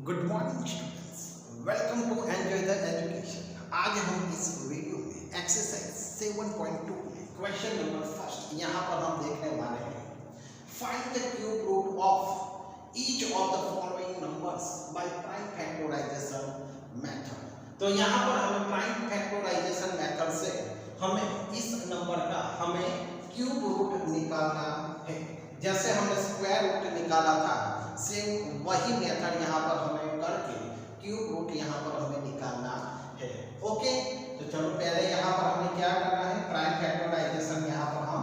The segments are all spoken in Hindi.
Good morning students, welcome to enjoy the education. आज हम इस वीडियो में एक्सरसाइज 7.2 क्वेश्चन नंबर फर्स्ट यहाँ पर हम देखने वाले हैं। Find the cube root of each of the following numbers by prime factorisation method. तो यहाँ पर हमें प्राइम फैक्टराइजेशन मेथड से हमें इस नंबर का क्यूब रूट निकालना है। जैसे हमने स्क्वायर रूट निकाला था, सेम वही मेथड यहाँ पर हमें करके क्यूब रूट यहाँ पर हमें निकालना है। ओके, तो चलो पहले यहाँ पर हमें क्या करना है, प्राइम फैक्टराइजेशन यहाँ पर हम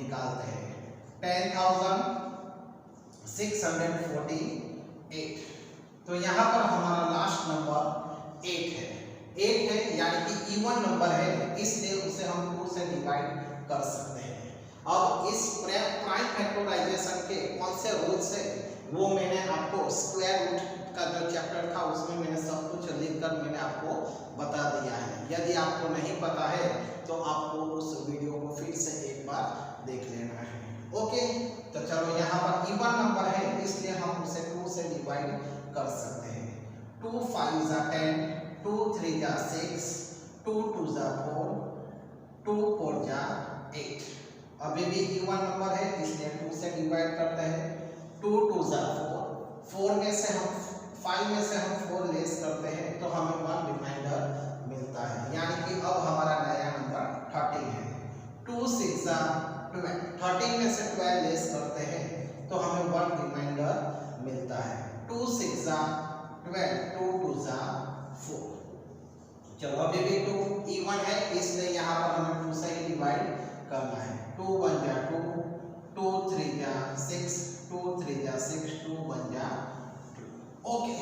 निकालते हैं। 10,648, तो यहाँ पर हमारा लास्ट नंबर 8 है। 8 है यानी कि इवन नंबर है, इसलिए उसे हम 2 से डिवाइड कर सकते हैं। अब इस प्राइम फैक्टराइजेशन के कौन से रूल्स है वो मैंने आपको स्क्वायर रूट का जो चैप्टर था उसमें मैंने सब कुछ लिखकर मैंने आपको बता दिया है। यदि आपको नहीं पता है तो आपको उस वीडियो को फिर से एक बार देख लेना है। ओके, तो चलो यहाँ पर इवन नंबर है इसलिए हम उसे 2 से डिवाइड कर सकते हैं। 2 5 जा 10, 2 3 जा 6, 2 2 जा 4, 2 4 जा 8। अभी भी इवन नंबर है इसलिए 2 से डिवाइड करते हैं। 2 2 जा 4, 4 में से हम 5 में से हम 4 लेस करते हैं तो हमें 1 रिमाइंडर मिलता है, यानी कि अब हमारा नया नंबर 13 है। 2 6 जा 12, 13 में से 12 लेस करते हैं तो हमें 1 रिमाइंडर मिलता है। 2 6 जा 12, 2 2 जा 4। चलो अभी भी 2 इवन है इसलिए यहाँ पर हमें 2 से ही डिवाइड करना है। 2 1 जा 2, 2 3 जा 6, 2 3 जा 6, 2 1 जा 2। ओके,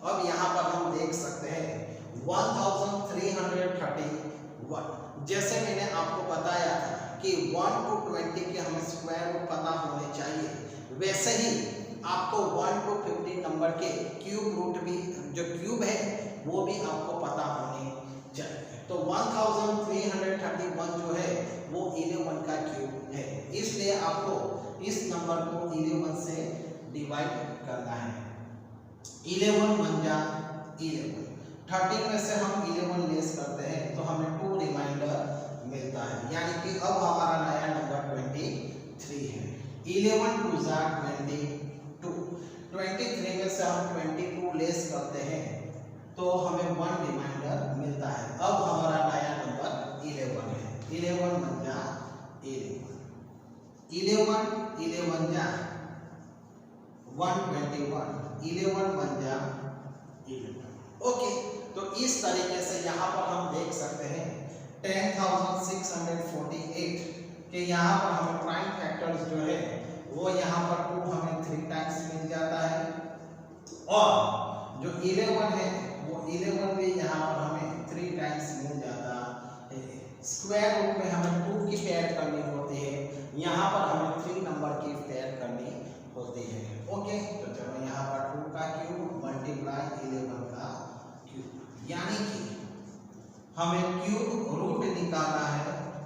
अब यहाँ पर हम देख सकते हैं 1331। जैसे मैंने आपको बताया था कि 1 to 20 के हमें स्क्वायर रूट पता होने चाहिए, वैसे ही आपको 1 to 50 नंबर के क्यूब रूट भी, जो क्यूब है वो भी आपको पता होने चाहिए। तो 1331 जो है वो 11 का क्यूब है, इसलिए आपको इस नंबर को 11 से डिवाइड करना है। 11 1 जा 11, 13 में से हम 11 लेस करते हैं तो हमें 2 रिमाइंडर मिलता है, यानी कि अब हमारा नया नंबर 23 है। 11 2 जा 22, 23 में से हम 22 लेस करते हैं तो हमें 1 रिमाइंडर मिलता है। अब हमारा नया नंबर 11 है। 11 1 जा 11, 11 11 जा 121, 11 1 जा 11। ओके, तो इस तरीके से यहाँ पर हम देख सकते हैं 10,648 के यहाँ पर हमें प्राइम फैक्टर्स जो है वो यहाँ पर 2 हमें 3 टाइम्स मिल जाता है, और जो 11 है वो 11 भी यहाँ पर हमें 3 टाइम्स मिल जाता है। स्क्वायर रूट में हमें 2 की पेयर करनी होती है, यहाँ पर हमें 3 नंबर की पेयर करनी होती है। ओके, तो चलो यहाँ पर 2 का क्यूब मल्टीप्लाई 11 का क्यूब, यानी कि हमें क्यूब रूट निकालना है।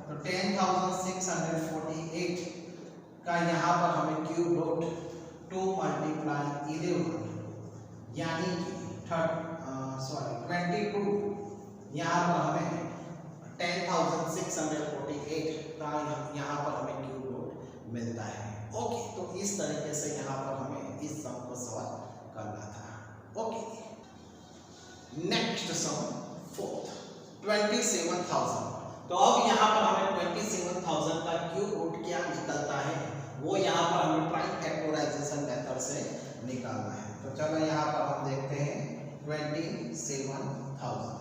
तो 10,648 का यहाँ पर हमें क्यूब रूट 2 मल्टीप्लाई 11 यानी कि 22, यहाँ पर हमें 10,648 का यहाँ पर हमें क्यूब रूट मिलता है। ओके, तो इस तरीके से यहाँ पर हमें इस सम को सॉल्व करना था। Okay, next sum 4th 27,000। तो अब यहाँ पर हमें 27,000 का क्यूब रूट क्या निकलता है वो यहाँ पर हमें प्राइम फैक्टराइजेशन मेथड से निकालना है। तो चलो यहाँ पर हम देखते हैं 27,000।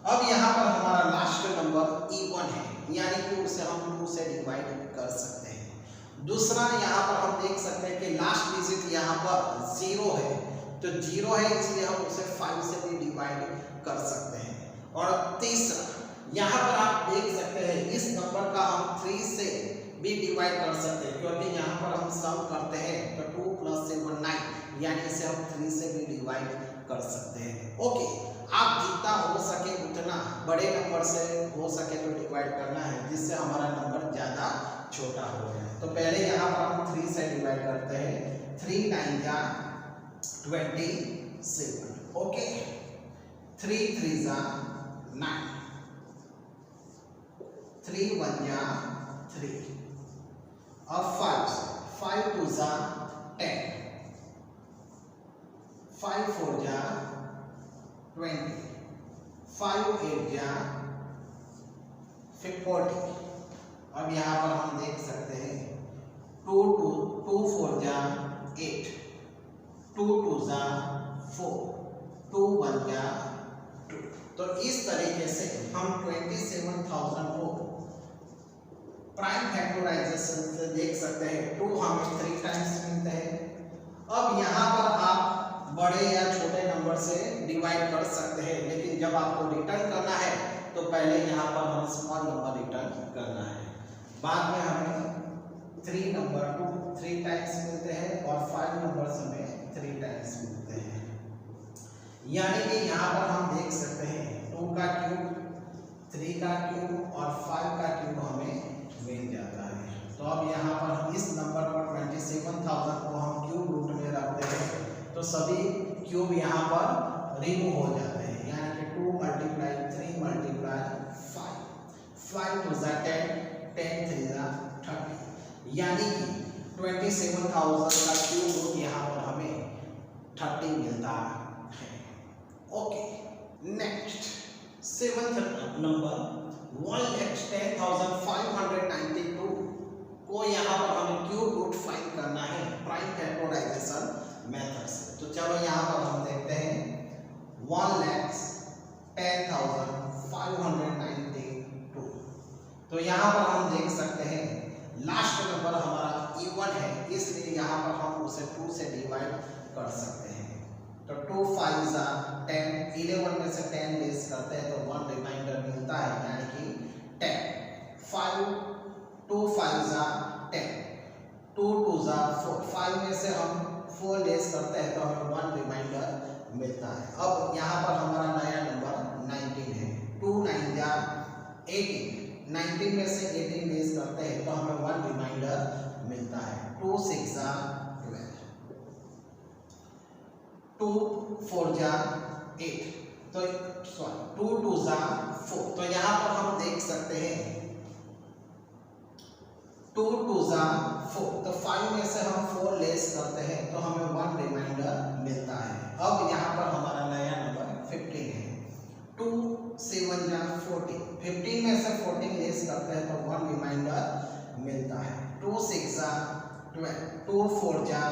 अब यहाँ पर हमारा लास्ट नंबर इवन है, यानी कि उसे हम 2 से डिवाइड कर सकते हैं। दूसरा यहाँ पर हम देख सकते हैं कि लास्ट डिजिट यहाँ पर 0 है, तो 0 है इसलिए हम उसे 5 से भी डिवाइड कर सकते हैं। और तीसरा यहाँ पर आप देख सकते हैं इस नंबर का हम 3 से भी डिवाइड कर सकते हैं, क्योंकि यहाँ पर हम सम करते हैं तो 2 + 7 9, यानी इसे हम 3 से भी डिवाइड कर सकते हैं। ओके, आप जितना हो सके उतना बड़े नंबर से हो सके तो डिवाइड करना है, जिससे हमारा नंबर ज़्यादा छोटा हो जाए। तो पहले यहाँ पर हम 3 से डिवाइड करते हैं। 3 9 जा 20, 7। ओके, 3 3 जा 9, 3 1 जा 3। अब 5 5 2 जा 10, 5 4 जा 20, 5 8 जा 40। अब यहाँ पर हम देख सकते हैं 2 4 जा 8, 2 2 जा 4, 2 1 जा 2। तो इस तरीके से हम 27,000 को प्राइम फैक्टराइजेशन से देख सकते हैं। 2 हमें 3 टाइम्स मिलते हैं। अब यहाँ पर आप बड़े या छोटे नंबर से डिवाइड कर सकते हैं, लेकिन जब आपको रिटर्न करना है तो पहले यहाँ पर हमें स्मॉल नंबर रिटर्न करना है। बाद में हमें 3 नंबर 3 टाइम्स मिलते हैं और 5 नंबर हमें 3 टाइम्स मिलते हैं। यानी कि यहाँ पर हम देख सकते हैं 2 का क्यूब, 3 का क्यूब और 5 का क्यूब हमें मिल जाता है। तो अब यहाँ पर हम इस नंबर पर 27,000 को हम क्यूब रूट में रखते हैं तो सभी क्यूब यहाँ पर रिमूव हो जाते हैं। यानी कि 2 × 3 × 5, 5 2 जा 10, 10 3 जा 30। यानी कि 27,000 का क्यूब रूट यहाँ पर हमें 30 मिलता है। ओके, नेक्स्ट 7th नंबर 1,10,592 को यहाँ पर हमें क्यूब रूट फाइंड करना है प्राइम फैक्टराइजेशन मेथड से। तो चलो यहाँ पर हम देखते हैं 1,10,592। तो यहाँ पर हम देख सकते हैं लास्ट नंबर हमारा इवन है, इसलिए यहाँ पर हम उसे 2 से डिवाइड कर सकते हैं। तो 2 5 जा 10, 11 में से 10 लेस करते हैं तो 1 रिमाइंडर मिलता है, यानी कि 10। 2 5 जा 10, 2 2 जा 4, 5 में से हम 4 लेस करते हैं तो हमें 1 रिमाइंडर मिलता है। अब यहाँ पर हमारा नया नंबर 19 है। 2 9 जा 18, 19 में से 18 लेस करते हैं तो हमें 1 रिमाइंडर मिलता है। 2 6 जा 12, 2 4 जा 8, तो 2 2 जा 4। तो यहाँ पर हम देख सकते हैं 2 2 जा 4, तो 5 में से हम 4 लेस करते हैं तो हमें 1 रिमाइंडर मिलता है। अब यहाँ पर हमारा नया नंबर 15 है। 2 7 जा 14, 15 में से 14 लेस करते हैं तो 1 रिमाइंडर मिलता है। 2 6 जा 12, 2 4 जा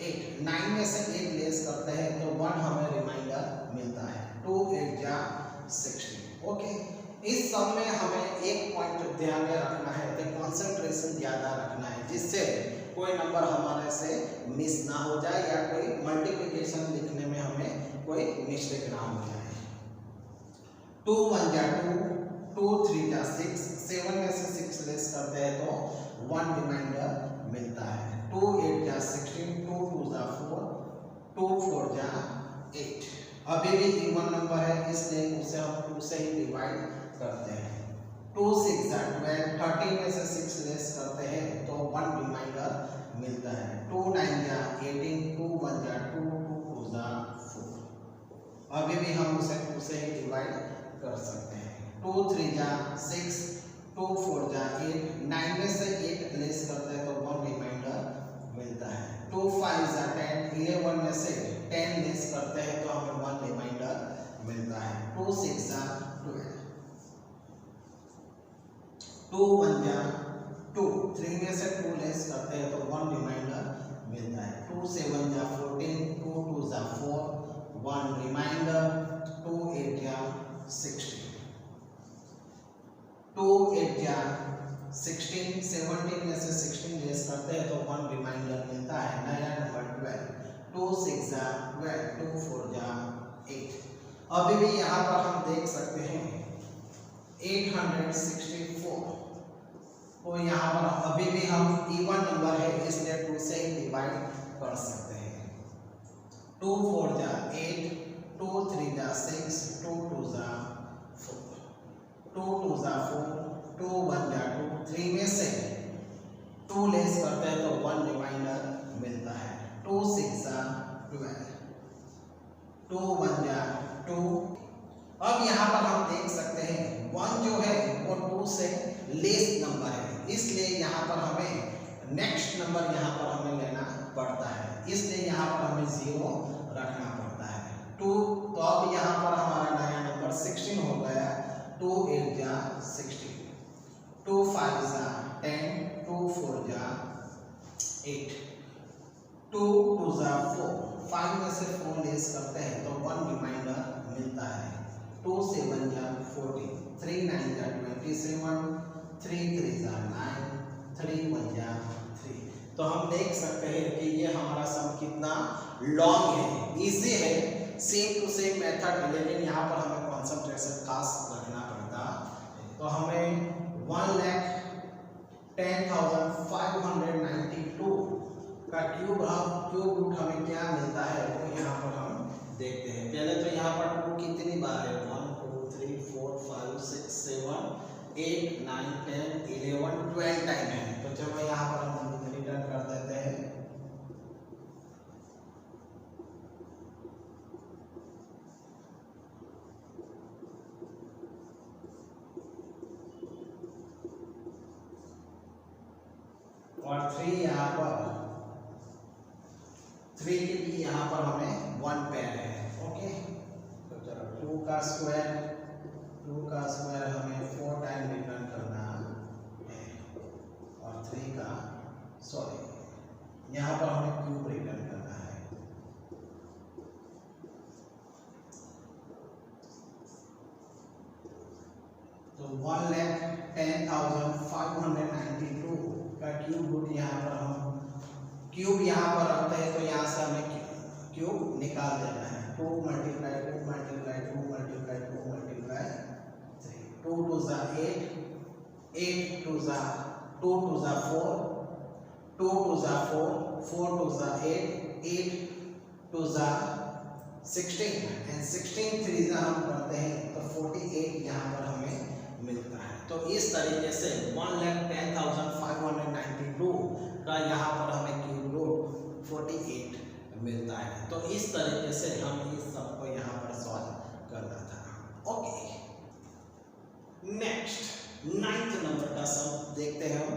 8, 9 में से 8 लेस करते हैं तो 1 हमें रिमाइंडर मिलता है। 2 8 जा 16। ओके, इस सब में हमें एक पॉइंट ध्यान में रखना है कि कंसंट्रेशन ज़्यादा रखना है, जिससे कोई नंबर हमारे से मिस ना हो जाए या कोई मल्टीप्लिकेशन लिखने में हमें कोई मिस्टेक ना हो जाए। 2 1 जा 2, 2 3 जा 6, 7 में से 6 लेस करते हैं तो 1 रिमाइंडर मिलता है। 2 8 जा 16, 2 2 जा 4, 2 4 जा 8। अभी भी इवन नंबर है, इसलिए उसे हम 2 से ही डिवाइड करते हैं। 2 6 जा 12, 13 में से 6 लेस करते हैं तो 1 रिमाइंडर मिलता है। 2 9 जा 18, 2 1 जा 2, 2 2 जा 4। अभी भी हम उसे 2 से ही डिवाइड कर सकते हैं। 2 3 जा 6, 2 4 जा 8, 9 में से 8 लेस करते हैं तो 1 रिमाइंडर मिलता है। 2 5 जा 10, 11 में से 10 लेस करते हैं तो हमें 1 रिमाइंडर मिलता है। 2 6 जा 12, 2 1 जा 2, 3 में से 2 लेस करते हैं तो 1 रिमाइंडर मिलता है। 2 7 जा 14, 2 2 जा 4, 1 रिमाइंडर। 2 8 जा 16, 2 8 जा 16, 17 में से 16 लेस करते हैं तो 1 रिमाइंडर मिलता है। नया नंबर 12, 2 6 जा 12, 2 4 जा 8। अभी भी यहाँ पर हम देख सकते हैं 864 को यहाँ पर अभी भी हम इवन नंबर है, इसलिए 2 से ही डिवाइड कर सकते हैं। 2 4 जा 8, 2 3 जा 6, 2 2 जा 4, 2 2 जा 4, 2 1 जा 2, 3 में से 2 लेस करते हैं तो 1 रिमाइंडर मिलता है। 2 6 जा 12, 2 1 जा 2। अब यहाँ पर हम देख सकते हैं 1 जो है वो 2 से लेस नंबर है, इसलिए यहाँ पर हमें नेक्स्ट नंबर यहाँ पर हमें लेना पड़ता है, इसलिए यहाँ पर हमें 0 रखना पड़ता है 2। तो अब यहाँ पर हमारा नया नंबर 16 हो गया। 2 8 जा 16, 2 5 जा 10, 2 4 जा 8, 2 2 जा 4। 5 में से 4 लेस करते हैं तो 1 रिमाइंडर मिलता है। 2 7 जा 14, 3 9 जा 27, 3 3 जा 9, 3 1 जा 3। तो हम देख सकते हैं कि ये हमारा सम कितना लॉन्ग है, इजी है, सेम टू सेम मेथड है, लेकिन यहाँ पर हमें कॉन्सेंट्रेशन खास रखना पड़ता है। तो हमें 1,10,592 का क्यूब रूट हमें क्या मिलता है वो यहाँ पर हम देखते हैं। पहले तो यहाँ पर 2 कितनी बार है, 1 2 3 4 5 6 7 8 9 10 11 12 टाइम है। तो चलो यहाँ पर हम रिटर्न कर देते हैं। और 3 यहाँ पर 3 के लिए यहाँ पर हमें 1 पेयर है। ओके, तो चलो 2 का स्क्वायर हमें 4 टाइम रिटर्न करना है, और 3 का यहाँ पर हमें क्यूब रिटर्न करना है। तो 1,10,592 का क्यूब रूट यहाँ पर हम क्यूब यहाँ पर रखते हैं, तो यहाँ से हमें क्यूब निकाल देना है। 2 मल्टीप्लाई 2 मल्टीप्लाई 2 मल्टीप्लाई 2 मल्टीप्लाई 3, 2 2 जा 8, 8 2 जा 2 2 जा 4, 2 2 जा 4, 4 2 जा 8, 8 2 जा 16, एंड 16 3 जा हम करते हैं तो 48 यहाँ पर हमें मिलता है। तो इस तरीके से 1,10,592 का यहाँ पर हमें क्यूब रूट 48 मिलता है। तो इस तरीके से हम इस सब को यहाँ पर सॉल्व करना था। ओके, नेक्स्ट 9th नंबर का सम देखते हैं हम।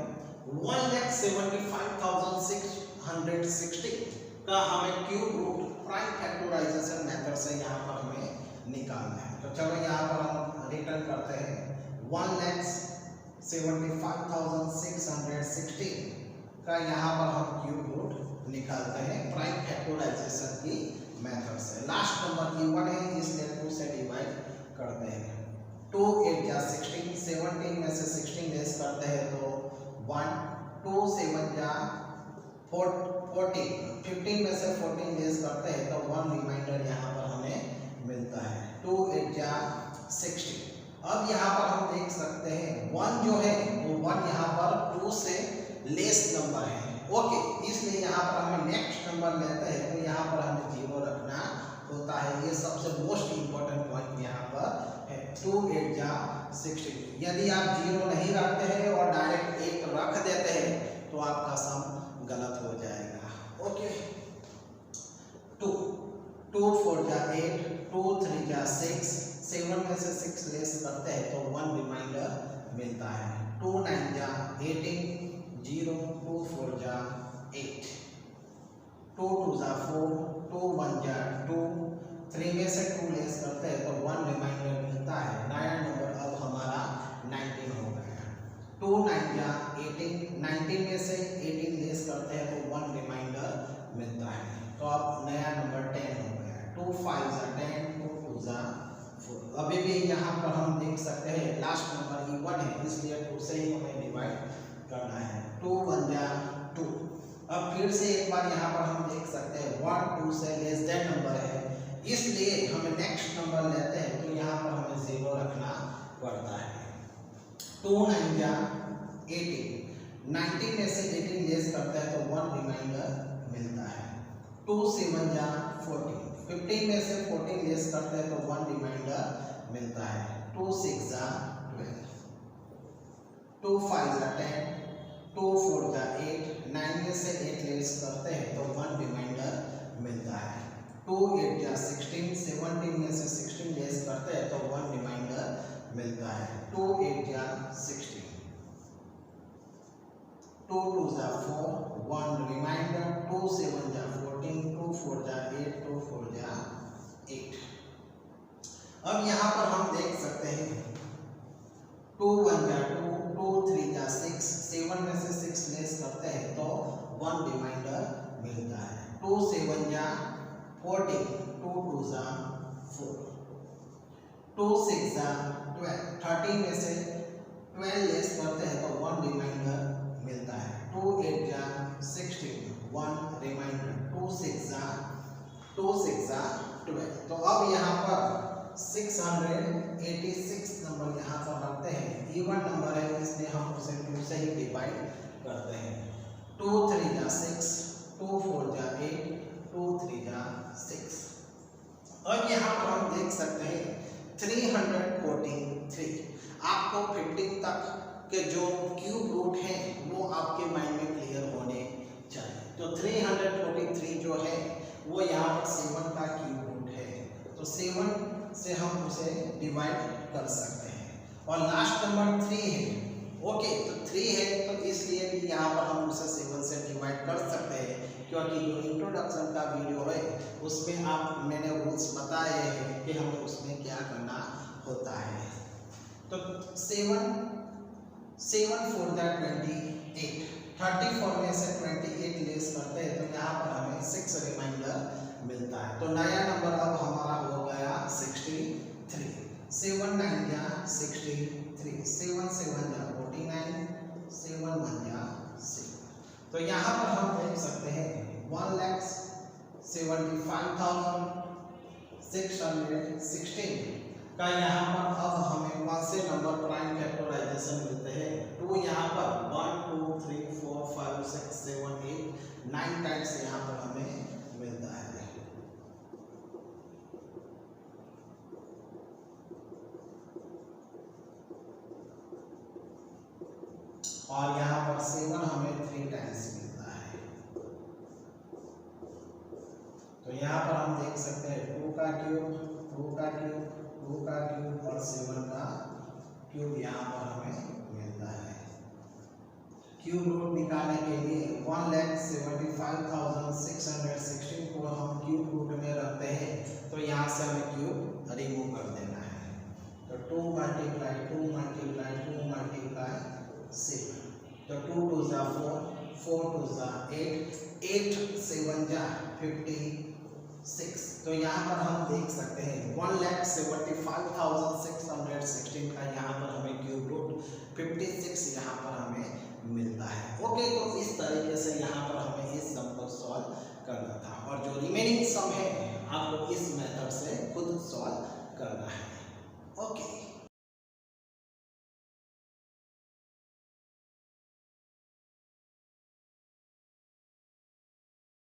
1,75,660 का हमें cube root prime factorisation method से यहाँ पर हमें निकालना है। तो चलो यहाँ पर हम रिटर्न करते हैं। 1,75,660 का यहाँ पर हम क्यूब रूट निकालते हैं प्राइम फैक्टराइजेशन की मेथड से। लास्ट नंबर E1 है, इसलिए 2 से डिवाइड करते हैं। 2 8 जा 16, 17 में से 16 लेस करते हैं तो 1, 2 7 जा 14, 15 में से 14 लेस करते हैं तो 1 रिमाइंडर यहाँ पर हमें मिलता है। 2 8 जा 16। अब यहाँ पर हम देख सकते हैं 1 जो है वो 1 यहाँ पर 2 से लेस नंबर है। ओके, इसलिए यहाँ पर हमें नेक्स्ट नंबर लेते हैं तो यहाँ पर हमें 0 रखना होता है। ये सबसे मोस्ट इम्पोर्टेंट पॉइंट यहाँ पर है। 2 8 जा 16। यदि आप 0 नहीं रखते हैं और डायरेक्ट 1 रख देते हैं तो आपका सम गलत हो जाएगा। ओके, 2 4 जा 8, 2 3 जा 6, 7 में से 6 लेस करते हैं तो 1 रिमाइंडर मिलता है। 2 9 जा 18, 0 2 4 जा 8, 2 2 जा 4, 2 1 जा 2, 3 में से 2 लेस करते हैं तो 1 रिमाइंडर मिलता है। नया नंबर अब हमारा 19 हो गया। 2 9 जा 18, 19 में से 18 लेस करते हैं तो 1 रिमाइंडर मिलता है। तो अब नया नंबर 10 हो गया। 2 5 जा 10, 2 2 जा 4। अभी भी यहाँ पर हम देख सकते हैं लास्ट नंबर E1 है, इसलिए 2 से ही हमें डिवाइड करना है। 2 1 जा 2। अब फिर से एक बार यहाँ पर हम देख सकते हैं 1 2 से लेस देन नंबर है, इसलिए हमें नेक्स्ट नंबर लेते हैं तो यहाँ पर हमें 0 रखना पड़ता है। 2 9 जा 18, 19 में से 18 लेस करते हैं तो 1 रिमाइंडर मिलता है। 2 7 जा 14, 15 में से 14 लेस करते हैं तो 1 रिमाइंडर मिलता है। 2 6 जा 12, 2 5 जा 10, 2 4 जा 8, 9 में से 8 लेस करते हैं तो 1 रिमाइंडर मिलता है। 2 8 जा 16, 17 में से 16 लेस करते हैं तो 1 रिमाइंडर मिलता है। 2 8 जा 16, 2 2 जा 4, 1 रिमाइंडर, 2 7 जा 14, 2 4 जा 8, 2 4 जा 8। अब यहाँ पर हम देख सकते हैं 2 1 जा 2, 2 3 जा 6, 7 में से 6 लेस करते हैं तो 1 रिमाइंडर मिलता है। 2 7 जा 14, 2 2 जा 4, 2 6 जा 12, 13 में से 12 लेस करते हैं तो 1 रिमाइंडर मिलता है। 2 8 जा 16, 1 रिमाइंडर, 2 6 जा 12। तो अब यहाँ पर 686 नंबर यहाँ पर रखते हैं। इवन नंबर है इसलिए हम उसे 2 से ही डिवाइड करते हैं। 2 3 जा 6, 2 4 जा 8, 2 3 जा 6। और यहाँ पर हम देख सकते हैं 343। आपको 15 तक के जो क्यूब रूट हैं वो आपके माइंड में क्लियर होने चाहिए। तो 343 जो है वो यहाँ पर 7 का क्यूब रूट है, तो 7 से हम उसे डिवाइड कर सकते हैं। और लास्ट नंबर 3 है। ओके, तो 3 है तो इसलिए भी यहाँ पर हम उसे 7 से डिवाइड कर सकते हैं, क्योंकि जो इंट्रोडक्शन का वीडियो है उसमें मैंने रूल्स बताए हैं कि हमें उसमें क्या करना होता है। तो 7 4 जा 28, 34 में से 28 लेस करते हैं तो यहाँ पर हमें 6 रिमाइंडर मिलता है। तो नया नंबर अब हमारा हो गया 63। 7 9 जा 63, 7 7 जा 49, 7 1 जा 6। तो यहाँ पर हम देख सकते हैं 1,75,616 का यहाँ पर अब हमें कौन से नंबर प्राइम फैक्टराइजेशन मिलते हैं। 2 यहाँ पर 1 2 3 4 5 6 7 8 9 टाइम्स यहाँ पर हमें मिलता है। और यहाँ पर 7 हमें 3 टाइम्स मिलता है। तो यहाँ पर हम देख सकते हैं 2 का क्यूब, 2 का क्यूब, 2 का क्यूब और 7 का क्यूब यहाँ पर हमें मिलता है। क्यूब रूट निकालने के लिए 1,75,616 को हम क्यूब रूट में रखते हैं, तो यहाँ से हमें क्यूब रिमूव कर देना है। तो 2 मल्टीप्लाई 2 मल्टीप्लाई 2 मल्टीप्लाई 7, तो 2 2 जा 4, 4 2 जा 8, 8 7 जा 56। तो यहाँ पर हम देख सकते हैं 1,75,616 का यहाँ पर हमें क्यूब रूट 56 यहाँ पर हमें मिलता है। ओके, तो इस तरीके से यहाँ पर हमें इस सम को सॉल्व करना था, और जो रिमेनिंग सम है आपको इस मेथड से खुद सॉल्व करना है। ओके।